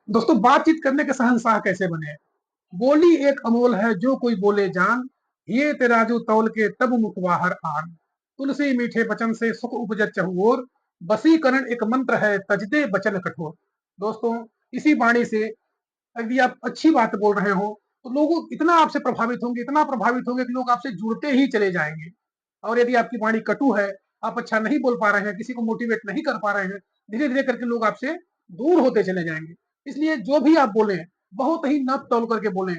दोस्तों, बातचीत करने के शहंशाह कैसे बने? बोली एक अमोल है जो कोई बोले जान, ये तेराजू तौल के तब मुखवाहर आन। तुलसी मीठे बचन से सुख उपजत चहुओर, बसीकरण एक मंत्र है तजदे बचन कठोर। दोस्तों, इसी वाणी से यदि आप अच्छी बात बोल रहे हो तो लोग इतना आपसे प्रभावित होंगे, इतना प्रभावित होंगे कि लोग आपसे जुड़ते ही चले जाएंगे। और यदि आपकी वाणी कटु है, आप अच्छा नहीं बोल पा रहे हैं, किसी को मोटिवेट नहीं कर पा रहे हैं, धीरे धीरे करके लोग आपसे दूर होते चले जाएंगे। इसलिए जो भी आप बोले, बहुत ही नप तोल करके बोले,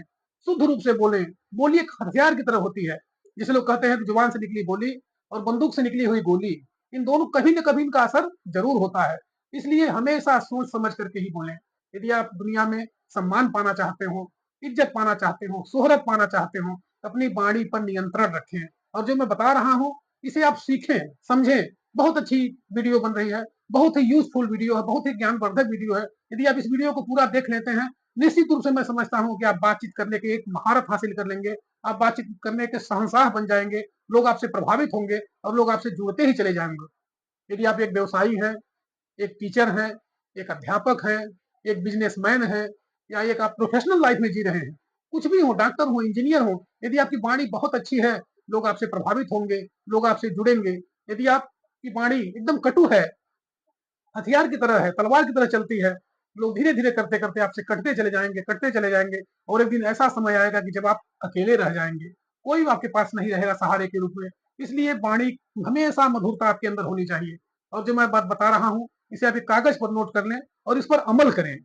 शुद्ध रूप से बोले। बोली एक हथियार की तरह होती है। जिसे लोग कहते हैं कि जुबान से निकली बोली और बंदूक से निकली हुई गोली, इन दोनों कभी न कभी इनका असर जरूर होता है। इसलिए हमेशा सोच समझ करके ही बोले। यदि आप दुनिया में सम्मान पाना चाहते हो, इज्जत पाना चाहते हो, शोहरत पाना चाहते हो, तो अपनी वाणी पर नियंत्रण रखें। और जो मैं बता रहा हूँ, इसे आप सीखें, समझें। बहुत अच्छी वीडियो बन रही है, बहुत ही यूजफुल वीडियो है, बहुत ही ज्ञानवर्धक वीडियो है। यदि आप इस वीडियो को पूरा देख लेते हैं, निश्चित रूप से मैं समझता हूँ कि आप बातचीत करने की एक महारत हासिल कर लेंगे। आप बातचीत करने के शहंशाह बन जाएंगे। लोग आपसे प्रभावित होंगे और लोग आपसे जुड़ते ही चले जाएंगे। यदि आप एक व्यवसायी हैं, एक टीचर हैं, एक अध्यापक हैं, एक बिजनेसमैन हैं, या एक आप प्रोफेशनल लाइफ में जी रहे हैं, कुछ भी हो, डॉक्टर हो, इंजीनियर हो, यदि आपकी वाणी बहुत अच्छी है, लोग आपसे प्रभावित होंगे, लोग आपसे जुड़ेंगे। यदि आपकी वाणी एकदम कटु है, हथियार की तरह है, तलवार की तरह चलती है, लोग धीरे धीरे करते करते आपसे कटते चले जाएंगे, कटते चले जाएंगे। और एक दिन ऐसा समय आएगा कि जब आप अकेले रह जाएंगे, कोई आपके पास नहीं रहेगा सहारे के रूप में। इसलिए वाणी हमेशा मधुरता आपके अंदर होनी चाहिए। और जो मैं बात बता रहा हूँ, इसे आप एक कागज पर नोट कर लें और इस पर अमल करें।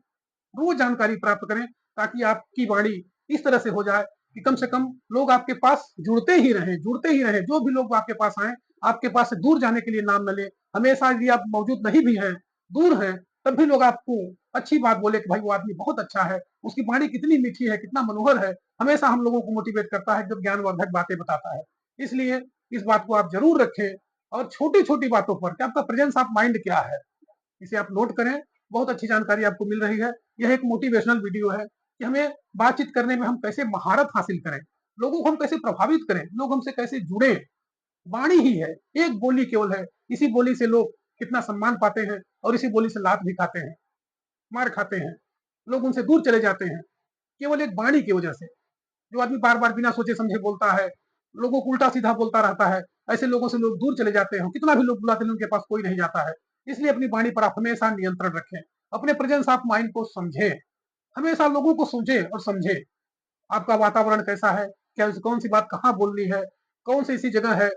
रोज जानकारी प्राप्त करें, ताकि आपकी वाणी इस तरह से हो जाए कि कम से कम लोग आपके पास जुड़ते ही रहें, जुड़ते ही रहें। जो भी लोग आपके पास आए, आपके पास से दूर जाने के लिए नाम न ले। हमेशा यदि आप मौजूद नहीं भी हैं, दूर हैं, तब भी लोग आपको अच्छी बात बोले कि भाई वो आदमी बहुत अच्छा है, उसकी वाणी कितनी मीठी है, कितना मनोहर है। हमेशा हम लोगों को मोटिवेट करता है जब ज्ञानवर्धक बातें बताता है। इसलिए इस बात को आप जरूर रखें। और छोटी छोटी बातों पर कि आपका प्रेजेंस ऑफ माइंड क्या है, इसे आप नोट करें। बहुत अच्छी जानकारी आपको मिल रही है। यह एक मोटिवेशनल वीडियो है कि हमें बातचीत करने में हम कैसे महारत हासिल करें, लोगों को हम कैसे प्रभावित करें, लोग हमसे कैसे जुड़े। वाणी ही है, एक बोली केवल है। इसी बोली से लोग कितना सम्मान पाते हैं और इसी बोली से लात भी खाते हैं, मार खाते हैं, लोग उनसे दूर चले जाते हैं, केवल एक वाणी की वजह से। जो आदमी बार बार बिना सोचे समझे बोलता है, लोगों को उल्टा सीधा बोलता रहता है, ऐसे लोगों से लोग दूर चले जाते हैं। कितना भी लोग बुलाते हैं, उनके पास कोई नहीं जाता है। इसलिए अपनी वाणी पर आप हमेशा नियंत्रण रखें। अपने प्रेजेंस ऑफ माइंड को समझें, हमेशा लोगों को सोचे और समझे। आपका वातावरण कैसा है, क्या कौन सी बात कहाँ बोलनी है, कौन सी ऐसी जगह है,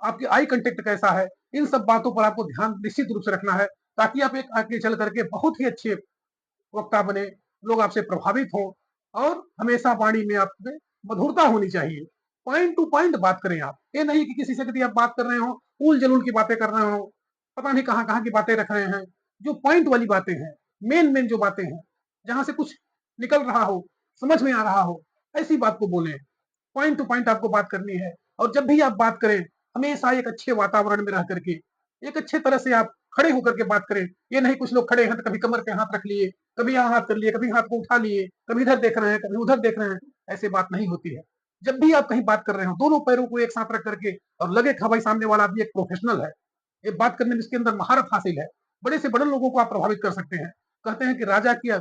आपकी आई कंटेक्ट कैसा है, इन सब बातों पर आपको ध्यान निश्चित रूप से रखना है। ताकि आप एक आगे चल करके बहुत ही अच्छे वक्ता बने, लोग आपसे प्रभावित हों। और हमेशा वाणी में आप में मधुरता होनी चाहिए। पॉइंट टू पॉइंट बात करें आप, ये नहीं कि किसी से यदि आप बात कर रहे हो, उल जलूल की बातें कर रहे हो, पता नहीं कहाँ कहाँ की बातें रख रहे हैं। जो पॉइंट वाली बातें हैं, मेन मेन जो बातें हैं, जहां से कुछ निकल रहा हो, समझ में आ रहा हो, ऐसी बात को बोलें। पॉइंट टू पॉइंट आपको बात करनी है। और जब भी आप बात करें, हमेशा एक अच्छे वातावरण में रह करके, एक अच्छे तरह से आप खड़े होकर के बात करें। ये नहीं कुछ लोग खड़े हैं तो कभी कमर पे हाथ रख लिए, कभी यहाँ हाथ कर लिए, कभी हाथ को उठा लिए, कभी इधर देख रहे हैं, कभी उधर देख रहे हैं। ऐसे बात नहीं होती है। जब भी आप कहीं बात कर रहे हो, दोनों पैरों को एक साथ रख करके, और लगे कि हाँ भाई सामने वाला आदमी एक प्रोफेशनल है, ये बात करने में इसके अंदर महारत हासिल है, बड़े से बड़े लोगों को आप प्रभावित कर सकते हैं। कहते हैं कि राजा की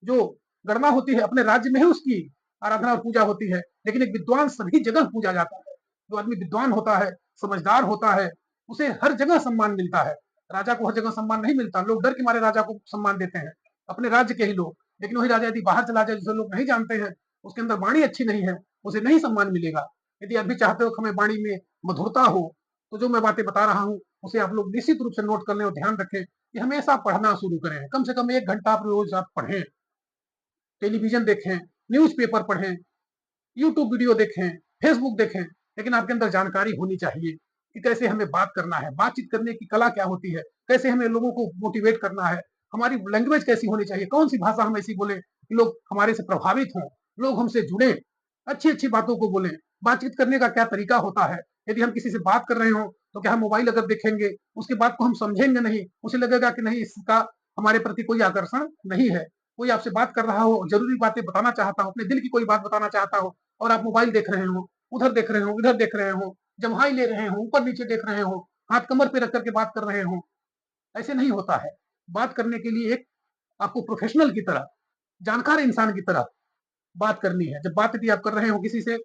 जो गणना होती है, अपने राज्य में ही उसकी आराधना और पूजा होती है, लेकिन एक विद्वान सभी जगह पूजा जाता है। जो आदमी विद्वान होता है, समझदार होता है, उसे हर जगह सम्मान मिलता है। राजा को हर जगह सम्मान नहीं मिलता। लोग डर के मारे राजा को सम्मान देते हैं, अपने राज्य के ही लोग। लेकिन वही राजा यदि बाहर चला जाए, जिसे लोग नहीं जानते हैं, उसके अंदर वाणी अच्छी नहीं है, उसे नहीं सम्मान मिलेगा। यदि आप भी चाहते हो कि हमें वाणी में मधुरता हो, तो जो मैं बातें बता रहा हूँ, उसे आप लोग निश्चित रूप से नोट कर लें और ध्यान रखें कि हमेशा पढ़ना शुरू करें। कम से कम 1 घंटा आप रोज आप पढ़ें, टेलीविजन देखें, न्यूज़पेपर पढ़ें, यूट्यूब वीडियो देखें, फेसबुक देखें, लेकिन आपके अंदर जानकारी होनी चाहिए कि कैसे हमें बात करना है, बातचीत करने की कला क्या होती है, कैसे हमें लोगों को मोटिवेट करना है, हमारी लैंग्वेज कैसी होनी चाहिए, कौन सी भाषा हम ऐसी बोले कि लोग हमारे से प्रभावित हों, लोग हमसे जुड़े, अच्छी अच्छी बातों को बोलें। बातचीत करने का क्या तरीका होता है। यदि हम किसी से बात कर रहे हो, तो क्या हम मोबाइल अगर देखेंगे, उसकी बात को हम समझेंगे नहीं, उसे लगेगा कि नहीं, इसका हमारे प्रति कोई आकर्षण नहीं है। कोई आपसे बात कर रहा हो, जरूरी बातें बताना चाहता हो, अपने दिल की कोई बात बताना चाहता हो, और आप मोबाइल देख रहे हो, उधर देख रहे हो, इधर देख रहे हो, जम्हाई ले रहे हो, ऊपर नीचे देख रहे हो, हाथ कमर पे रख करके बात कर रहे हो, ऐसे नहीं होता है। बात करने के लिए एक आपको प्रोफेशनल की तरह जानकार इंसान की तरह बात करनी है। जब बात यदि आप कर रहे हो किसी से,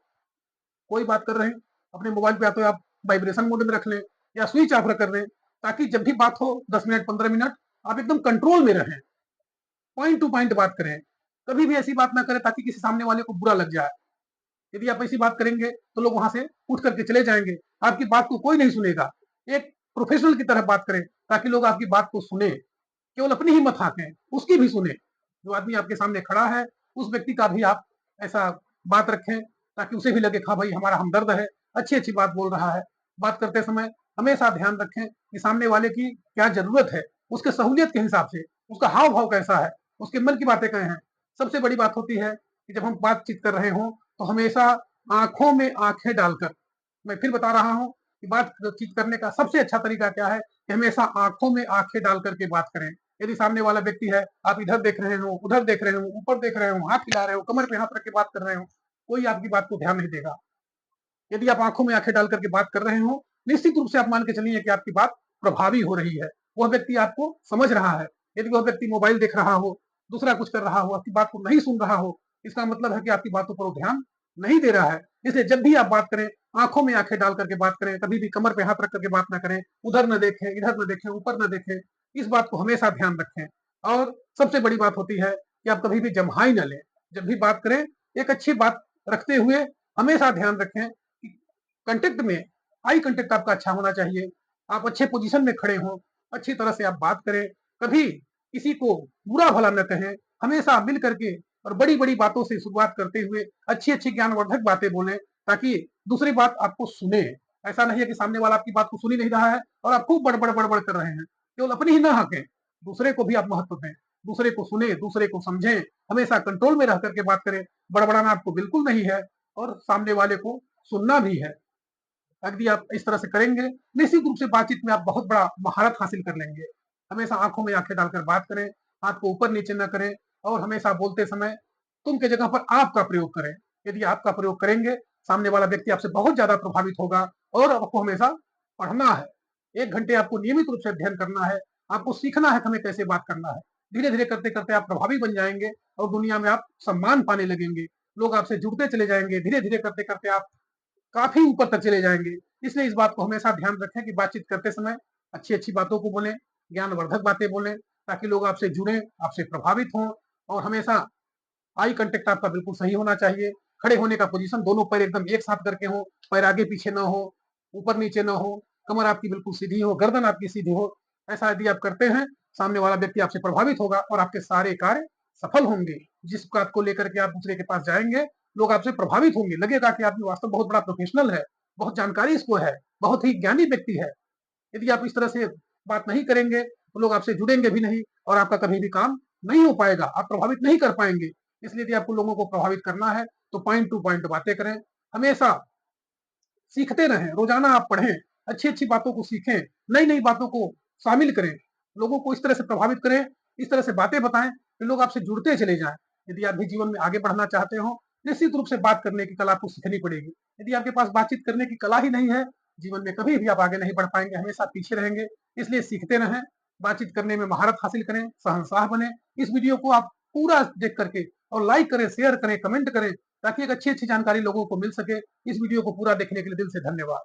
कोई बात कर रहे हैं, अपने मोबाइल पे या तो आप वाइब्रेशन मोड में रख लें या स्विच ऑफ कर लें, ताकि जब भी बात हो 10 मिनट 15 मिनट आप एकदम कंट्रोल में रहें, पॉइंट टू पॉइंट बात करें। कभी भी ऐसी बात ना करें ताकि किसी सामने वाले को बुरा लग जाए। यदि आप ऐसी बात करेंगे तो लोग वहां से उठ करके चले जाएंगे, आपकी बात को कोई नहीं सुनेगा। एक प्रोफेशनल की तरह बात करें ताकि लोग आपकी बात को सुने, केवल अपनी ही मत हाकें, उसकी भी सुने। जो आदमी आपके सामने खड़ा है उस व्यक्ति का भी आप ऐसा बात रखें ताकि उसे भी लगे हाँ भाई हमारा हमदर्द है, अच्छी अच्छी बात बोल रहा है। बात करते समय हमेशा ध्यान रखें कि सामने वाले की क्या जरूरत है, उसके सहूलियत के हिसाब से उसका हाव भाव कैसा है, उसके मन की बातें क्या हैं। सबसे बड़ी बात होती है कि जब हम बातचीत कर रहे हों तो हमेशा आंखों में आंखें डालकर, मैं फिर बता रहा हूं कि बातचीत करने का सबसे अच्छा तरीका क्या है कि हमेशा आंखों में आंखें डाल करके बात करें। यदि सामने वाला व्यक्ति है, आप इधर देख रहे हो, उधर देख रहे हो, ऊपर देख रहे हो, हाथ हिला रहे हो, कमर पे हाथ रख के बात कर रहे हो, कोई आपकी बात को ध्यान नहीं देगा। यदि आप आंखों में आंखें डाल करके बात कर रहे हो, निश्चित रूप से आप मान के चलिए कि आपकी बात प्रभावी हो रही है, वह व्यक्ति आपको समझ रहा है। यदि वह व्यक्ति मोबाइल देख रहा हो, दूसरा कुछ कर रहा हो, आपकी बात को नहीं सुन रहा हो, इसका मतलब है कि आपकी बातों पर वो ध्यान नहीं दे रहा है। इसलिए जब भी आप बात करें, आंखों में आंखें डाल करके बात करें, कभी भी कमर पे हाथ रख करके बात ना करें, उधर न देखें, इधर न देखें, ऊपर न देखें। इस बात को हमेशा ध्यान रखें। और सबसे बड़ी बात होती है कि आप कभी भी जम्हाई न लें। जब भी बात करें, एक अच्छी बात रखते हुए हमेशा ध्यान रखें कि कंटेक्ट में आई कंटेक्ट आपका अच्छा होना चाहिए, आप अच्छे पोजीशन में खड़े हों, अच्छी तरह से आप बात करें, कभी किसी को बुरा भला न कहें, हमेशा मिल करके और बड़ी बड़ी बातों से शुरुआत करते हुए अच्छी अच्छी ज्ञानवर्धक बातें बोलें ताकि दूसरी बात आपको सुने। ऐसा नहीं है कि सामने वाला आपकी बात को सुन ही नहीं रहा है और आप खूब बड़बड़ बड़बड़ कर रहे हैं, केवल अपनी ही ना हकें, दूसरे को भी आप महत्व दें, दूसरे को सुने, दूसरे को समझें, हमेशा कंट्रोल में रह करके बात करें। बड़बड़ाना आपको बिल्कुल नहीं है और सामने वाले को सुनना भी है। यदि आप इस तरह से करेंगे, निश्चित रूप से बातचीत में आप बहुत बड़ा महारत हासिल कर लेंगे। हमेशा आंखों में आंखें डालकर बात करें, हाथ को ऊपर नीचे न करें और हमेशा बोलते समय तुम के जगह पर आपका प्रयोग करें। यदि आपका प्रयोग करेंगे, सामने वाला व्यक्ति आपसे बहुत ज्यादा प्रभावित होगा। और आपको हमेशा पढ़ना है, 1 घंटे आपको नियमित रूप से अध्ययन करना है, आपको सीखना है कि हमें कैसे बात करना है। धीरे धीरे करते करते आप प्रभावी बन जाएंगे और दुनिया में आप सम्मान पाने लगेंगे, लोग आपसे जुड़ते चले जाएंगे। धीरे धीरे करते करते आप काफी ऊपर तक चले जाएंगे। इसलिए इस बात को हमेशा ध्यान रखें कि बातचीत करते समय अच्छी अच्छी बातों को बोलें, ज्ञानवर्धक बातें बोलें ताकि लोग आपसे जुड़े, आपसे प्रभावित हों। और हमेशा आई कांटेक्ट आपका बिल्कुल सही होना चाहिए। खड़े होने का पोजीशन, दोनों पैर एकदम एक साथ करके हो, पैर आगे पीछे ना हो, ऊपर नीचे ना हो, कमर आपकी बिल्कुल सीधी हो, गर्दन आपकी सीधी हो। ऐसा यदि आप करते हैं, सामने वाला व्यक्ति आपसे प्रभावित होगा और आपके सारे कार्य सफल होंगे। जिस बात को लेकर के आप दूसरे के पास जाएंगे, लोग आपसे प्रभावित होंगे, लगेगा कि आदमी वास्तव बहुत बड़ा प्रोफेशनल है, बहुत जानकारी इसको है, बहुत ही ज्ञानी व्यक्ति है। यदि आप इस तरह से बात नहीं करेंगे तो लोग आपसे जुड़ेंगे भी नहीं और आपका कभी भी काम नहीं हो पाएगा, आप प्रभावित नहीं कर पाएंगे। इसलिए यदि आपको लोगों को प्रभावित करना है तो पॉइंट टू पॉइंट बातें करें, हमेशा सीखते रहें, रोजाना आप पढ़ें, अच्छी अच्छी बातों को सीखें, नई नई बातों को शामिल करें, लोगों को इस तरह से प्रभावित करें, इस तरह से बातें बताएं कि लोग आपसे जुड़ते चले जाएं। यदि आप भी जीवन में आगे बढ़ना चाहते हो, निश्चित रूप से बात करने की कला आपको सीखनी पड़ेगी। यदि आपके पास बातचीत करने की कला ही नहीं है, जीवन में कभी भी आप आगे नहीं बढ़ पाएंगे, हमेशा पीछे रहेंगे। इसलिए सीखते रहें, बातचीत करने में महारत हासिल करें, शहंशाह बने। इस वीडियो को आप पूरा देख करके और लाइक करें, शेयर करें, कमेंट करें ताकि एक अच्छी अच्छी जानकारी लोगों को मिल सके। इस वीडियो को पूरा देखने के लिए दिल से धन्यवाद।